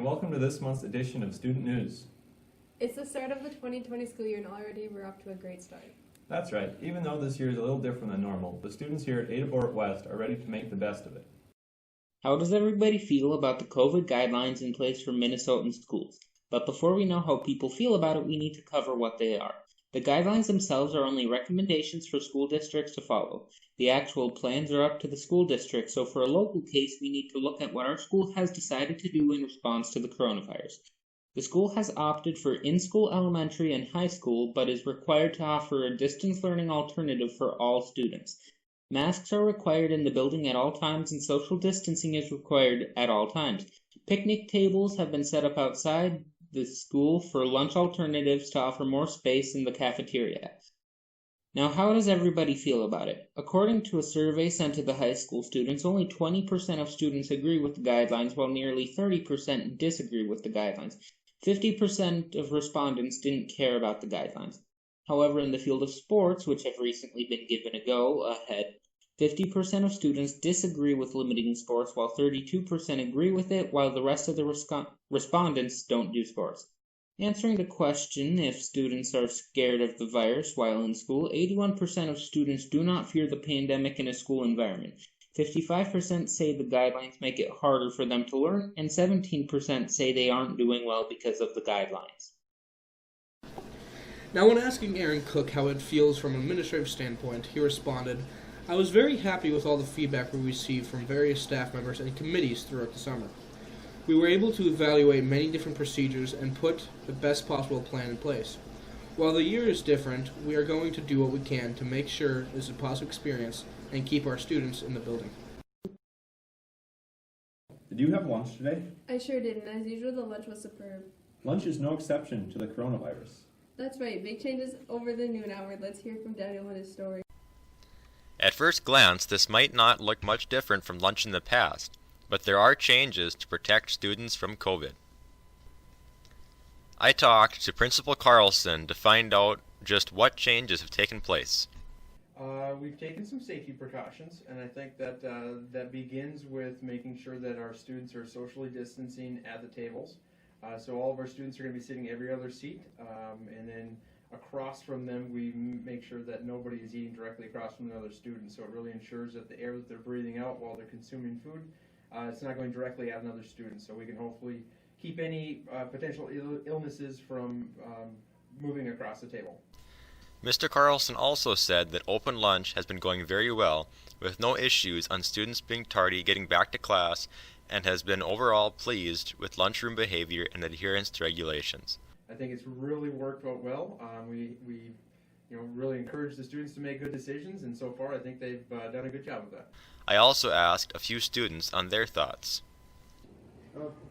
welcome to this month's edition of Student News. It's the start of the 2020 school year and already we're off to a great start. That's right, even though this year is a little different than normal, the students here at Ada Borup West are ready to make the best of it. How does everybody feel about the COVID guidelines in place for Minnesotan schools? But before we know how people feel about it, we need to cover what they are. The guidelines themselves are only recommendations for school districts to follow. The actual plans are up to the school district, so for a local case, we need to look at what our school has decided to do in response to the coronavirus. The school has opted for in-school elementary and high school, but is required to offer a distance learning alternative for all students. Masks are required in the building at all times and social distancing is required at all times. Picnic tables have been set up outside the school for lunch alternatives to offer more space in the cafeteria. Now, how does everybody feel about it? According to a survey sent to the high school students, only 20% of students agree with the guidelines, while nearly 30% disagree with the guidelines. 50% of respondents didn't care about the guidelines. However, in the field of sports, which have recently been given a go ahead, 50% of students disagree with limiting sports, while 32% agree with it, while the rest of the respondents don't do sports. Answering the question if students are scared of the virus while in school, 81% of students do not fear the pandemic in a school environment. 55% say the guidelines make it harder for them to learn, and 17% say they aren't doing well because of the guidelines. Now, when asking Aaron Cook how it feels from an administrative standpoint, he responded, "I was very happy with all the feedback we received from various staff members and committees throughout the summer. We were able to evaluate many different procedures and put the best possible plan in place. While the year is different, we are going to do what we can to make sure it's a positive experience and keep our students in the building." Did you have lunch today? I sure did, and as usual the lunch was superb. Lunch is no exception to the coronavirus. That's right, big changes over the noon hour. Let's hear from Daniel and his story. At first glance, this might not look much different from lunch in the past, but there are changes to protect students from COVID. I talked to Principal Carlson to find out just what changes have taken place. We've taken some safety precautions, and I think that that begins with making sure that our students are socially distancing at the tables. So all of our students are going to be sitting every other seat, and then across from them we make sure that nobody is eating directly across from another student. So it really ensures that the air that they're breathing out while they're consuming food, it's not going directly at another student. So we can hopefully keep any potential illnesses from moving across the table. Mr. Carlson also said that open lunch has been going very well, with no issues on students being tardy getting back to class, and has been overall pleased with lunchroom behavior and adherence to regulations. I think it's really worked out well. We really encourage the students to make good decisions, and so far I think they've done a good job of that. I also asked a few students on their thoughts.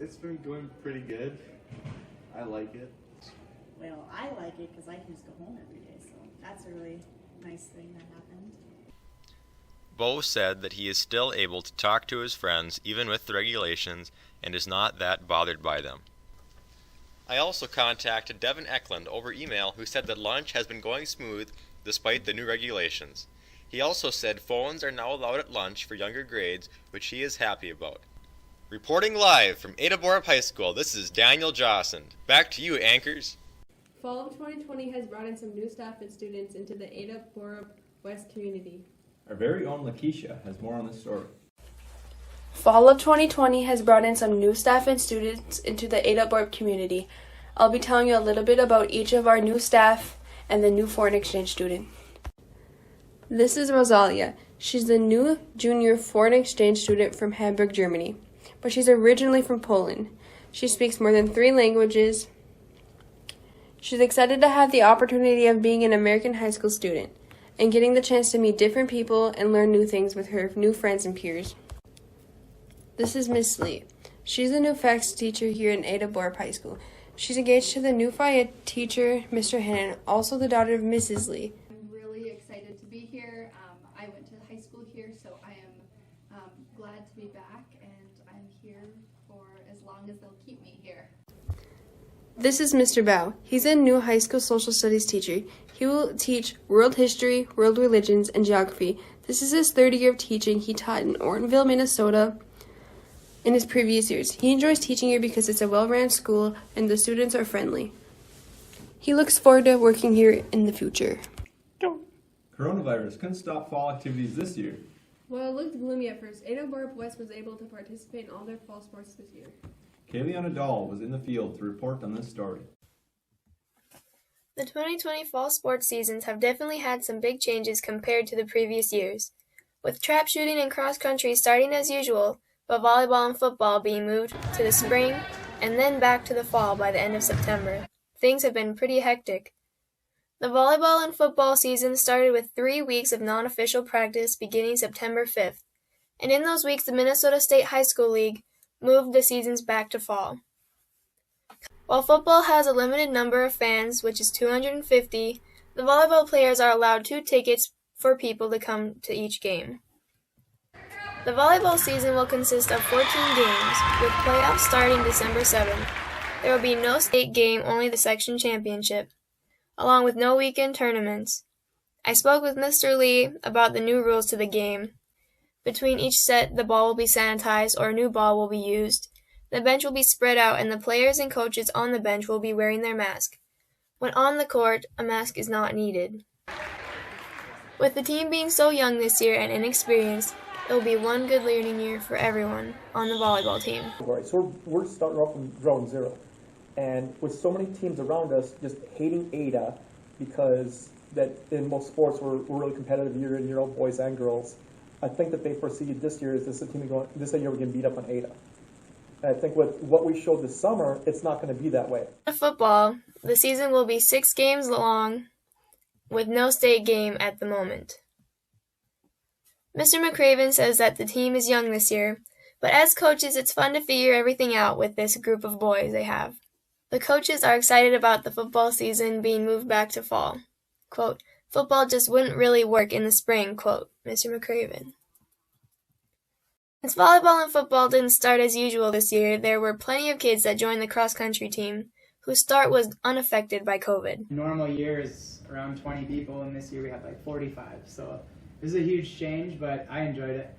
It's been going pretty good. I like it. Well, I like it because I can just go home every day, so that's a really nice thing that happened. Bo said that he is still able to talk to his friends even with the regulations and is not that bothered by them. I also contacted Devin Eklund over email, who said that lunch has been going smooth despite the new regulations. He also said phones are now allowed at lunch for younger grades, which he is happy about. Reporting live from Ada Borup High School, this is Daniel Jossend. Back to you, anchors. Fall of 2020 has brought in some new staff and students into the Ada Borup West community. Our very own Lakeisha has more on this story. Fall of 2020 has brought in some new staff and students into the Ada Borup community. I'll be telling you a little bit about each of our new staff and the new foreign exchange student. This is Rosalia. She's the new junior foreign exchange student from Hamburg, Germany, but she's originally from Poland. She speaks more than 3 languages. She's excited to have the opportunity of being an American high school student and getting the chance to meet different people and learn new things with her new friends and peers. This is Miss Lee. She's the new FACS teacher here in Ada Borup High School. She's engaged to the new FIA teacher, Mr. Hannon, also the daughter of Mrs. Lee. I'm really excited to be here. I went to high school here, so I am glad to be back, and I'm here for as long as they'll keep me here. This is Mr. Bao. He's a new high school social studies teacher. He will teach world history, world religions, and geography. This is his 3rd year of teaching. He taught in Ortonville, Minnesota, in his previous years. He enjoys teaching here because it's a well-run school and the students are friendly. He looks forward to working here in the future. Coronavirus couldn't stop fall activities this year. Well, it looked gloomy at first. Ada Borup West was able to participate in all their fall sports this year. Kayleana Dahl was in the field to report on this story. The 2020 fall sports seasons have definitely had some big changes compared to the previous years, with trap shooting and cross country starting as usual, but volleyball and football being moved to the spring and then back to the fall by the end of September. Things have been pretty hectic. The volleyball and football season started with 3 weeks of non-official practice beginning September 5th, and in those weeks the Minnesota State High School League moved the seasons back to fall. While football has a limited number of fans, which is 250, the volleyball players are allowed 2 tickets for people to come to each game. The volleyball season will consist of 14 games, with playoffs starting December 7th. There will be no state game, only the section championship, along with no weekend tournaments. I spoke with Mr. Lee about the new rules to the game. Between each set, the ball will be sanitized or a new ball will be used. The bench will be spread out and the players and coaches on the bench will be wearing their mask. When on the court, a mask is not needed. With the team being so young this year and inexperienced, it will be one good learning year for everyone on the volleyball team. Right, so we're starting off from ground zero. And with so many teams around us just hating Ada, because that in most sports we're really competitive year in, year out, boys and girls, I think that they foresee this year is this a team going, this year we're going to beat up on Ada. And I think with what we showed this summer, it's not going to be that way. In football, the season will be 6 games long, with no state game at the moment. Mr. McCraven says that the team is young this year, but as coaches, it's fun to figure everything out with this group of boys they have. The coaches are excited about the football season being moved back to fall. Quote, football just wouldn't really work in the spring, quote, Mr. McCraven. Since volleyball and football didn't start as usual this year, there were plenty of kids that joined the cross-country team, whose start was unaffected by COVID. Normal year is around 20 people, and this year we had like 45, so this is a huge change, but I enjoyed it.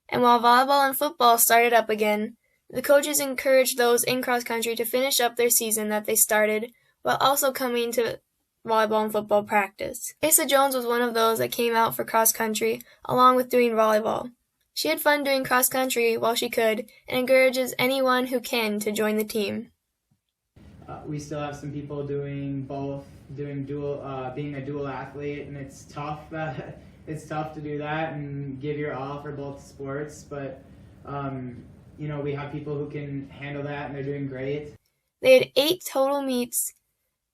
And while volleyball and football started up again, the coaches encouraged those in cross-country to finish up their season that they started, while also coming to volleyball and football practice. Asa Jones was one of those that came out for cross-country, along with doing volleyball. She had fun doing cross-country while she could, and encourages anyone who can to join the team. We still have some people doing both, being a dual athlete, and it's tough to do that and give your all for both sports, but we have people who can handle that, and they're doing great. They had 8 total meets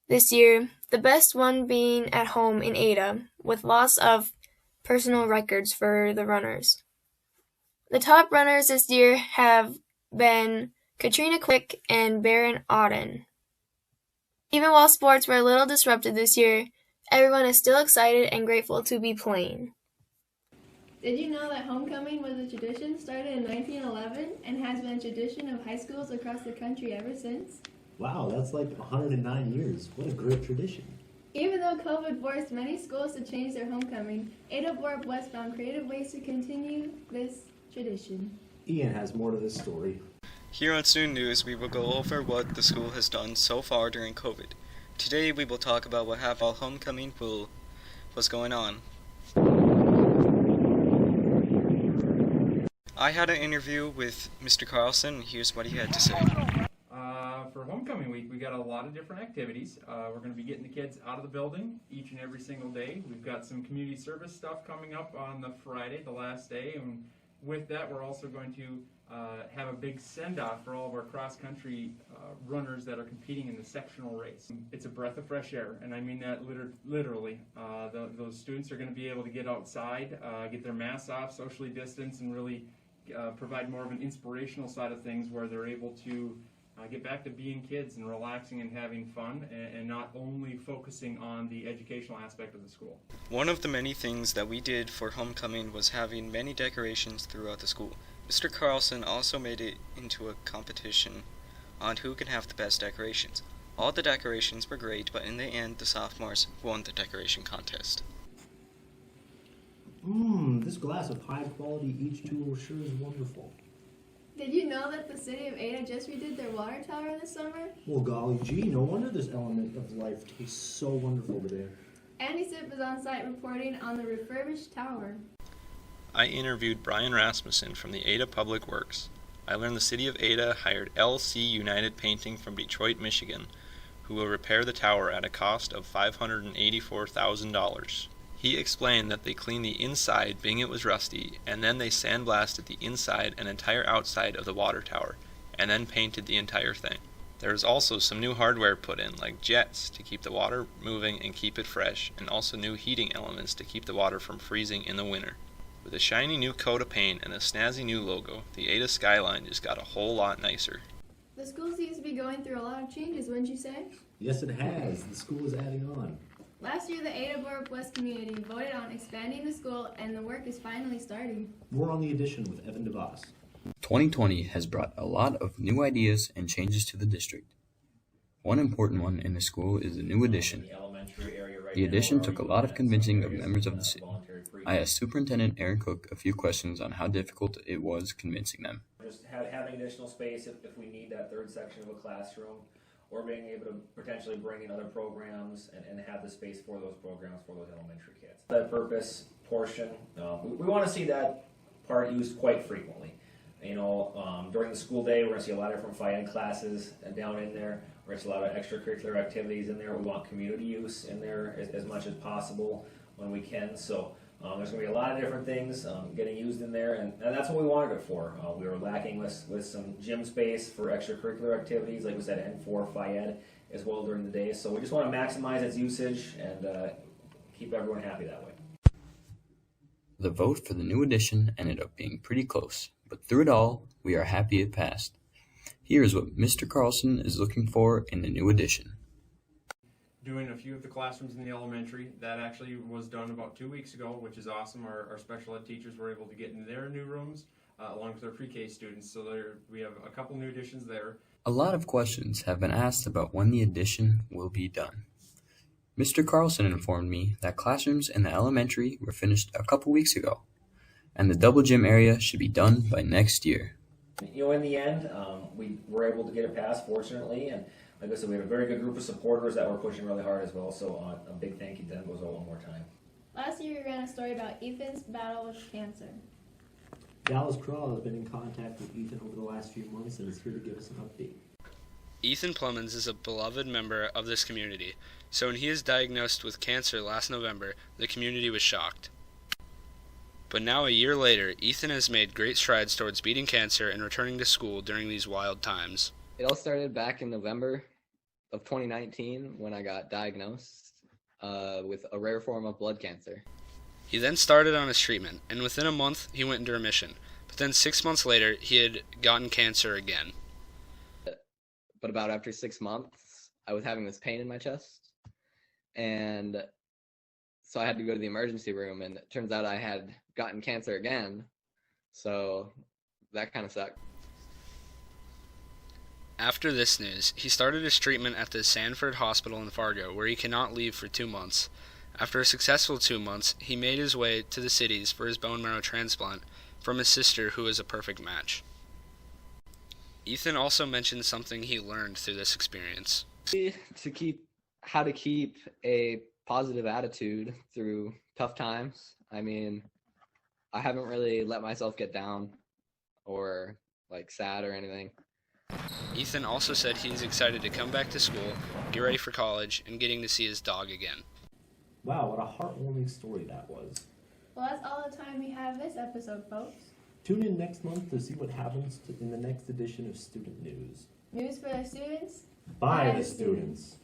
this year, the best one being at home in Ada, with lots of personal records for the runners. The top runners this year have been Katrina Quick and Baron Auden. Even while sports were a little disrupted this year, everyone is still excited and grateful to be playing. Did you know that homecoming was a tradition started in 1911 and has been a tradition of high schools across the country ever since? Wow, that's like 109 years. What a great tradition. Even though COVID forced many schools to change their homecoming, Ada Borup West found creative ways to continue this tradition. Ian has more to this story. Here on Student News, we will go over what the school has done so far during COVID. Today, we will talk about what happened while homecoming was going on. I had an interview with Mr. Carlson, and here's what he had to say. For homecoming week, we got a lot of different activities. We're going to be getting the kids out of the building each and every single day. We've got some community service stuff coming up on the Friday, the last day, and with that, we're also going to have a big send-off for all of our cross-country runners that are competing in the sectional race. It's a breath of fresh air, and I mean that literally. Those students are going to be able to get outside, get their masks off, socially distance, and really provide more of an inspirational side of things where they're able to get back to being kids and relaxing and having fun, and not only focusing on the educational aspect of the school. One of the many things that we did for homecoming was having many decorations throughout the school. Mr. Carlson also made it into a competition on who can have the best decorations. All the decorations were great, but in the end, the sophomores won the decoration contest. This glass of high quality H2O sure is wonderful. Did you know that the city of Ada just redid their water tower this summer? Well, golly gee, no wonder this element of life tastes so wonderful today. Andy Sept was on site reporting on the refurbished tower. I interviewed Brian Rasmussen from the Ada Public Works. I learned the city of Ada hired LC United Painting from Detroit, Michigan, who will repair the tower at a cost of $584,000. He explained that they cleaned the inside, being it was rusty, and then they sandblasted the inside and entire outside of the water tower, and then painted the entire thing. There was also some new hardware put in, like jets, to keep the water moving and keep it fresh, and also new heating elements to keep the water from freezing in the winter. With a shiny new coat of paint and a snazzy new logo, the Ada skyline just got a whole lot nicer. The school seems to be going through a lot of changes, wouldn't you say? Yes, it has. The school is adding on. Last year, the Ada Borup West community voted on expanding the school, and the work is finally starting. More on the addition with Evan DeVos. 2020 has brought a lot of new ideas and changes to the district. One important one in the school is the new addition. The addition took a lot of convincing of members of the city. I asked Superintendent Aaron Cook a few questions on how difficult it was convincing them. Just having additional space if we need that third section of a classroom, or being able to potentially bring in other programs and have the space for those programs for those elementary kids. That purpose portion, we want to see that part used quite frequently. You know, during the school day, we're going to see a lot of different Phi Ed classes down in there. We're going to see a lot of extracurricular activities in there. We want community use in there as much as possible when we can. So there's going to be a lot of different things getting used in there, and that's what we wanted it for. We were lacking with some gym space for extracurricular activities, like we said, and for Phi Ed as well during the day. So we just want to maximize its usage and keep everyone happy that way. The vote for the new addition ended up being pretty close, but through it all, we are happy it passed. Here is what Mr. Carlson is looking for in the new addition. Doing a few of the classrooms in the elementary. That actually was done about 2 weeks ago, which is awesome. Our special ed teachers were able to get in their new rooms along with their pre-K students. So we have a couple new additions there. A lot of questions have been asked about when the addition will be done. Mr. Carlson informed me that classrooms in the elementary were finished a couple weeks ago, and the double gym area should be done by next year. You know, in the end, we were able to get it passed, fortunately, and like I said, we had a very good group of supporters that were pushing really hard as well, so a big thank you to them goes out one more time. Last year, we ran a story about Ethan's battle with cancer. Dallas Crawl has been in contact with Ethan over the last few months and is here to give us an update. Ethan Plummins is a beloved member of this community, so when he was diagnosed with cancer last November, the community was shocked. But now a year later, Ethan has made great strides towards beating cancer and returning to school during these wild times. It all started back in November of 2019 when I got diagnosed with a rare form of blood cancer. He then started on his treatment, and within a month he went into remission. But then 6 months later, he had gotten cancer again. But about after 6 months, I was having this pain in my chest, and so I had to go to the emergency room, and it turns out I had gotten cancer again, so that kind of sucked. After this news, he started his treatment at the Sanford Hospital in Fargo, where he cannot leave for 2 months. After a successful 2 months, he made his way to the cities for his bone marrow transplant from his sister, who is a perfect match. Ethan also mentioned something he learned through this experience. How to keep a positive attitude through tough times. I mean, I haven't really let myself get down or sad or anything. Ethan also said he's excited to come back to school, get ready for college, and getting to see his dog again. Wow, what a heartwarming story that was. Well, that's all the time we have this episode, folks. Tune in next month to see what happens in the next edition of Student News. News for the students, by the students.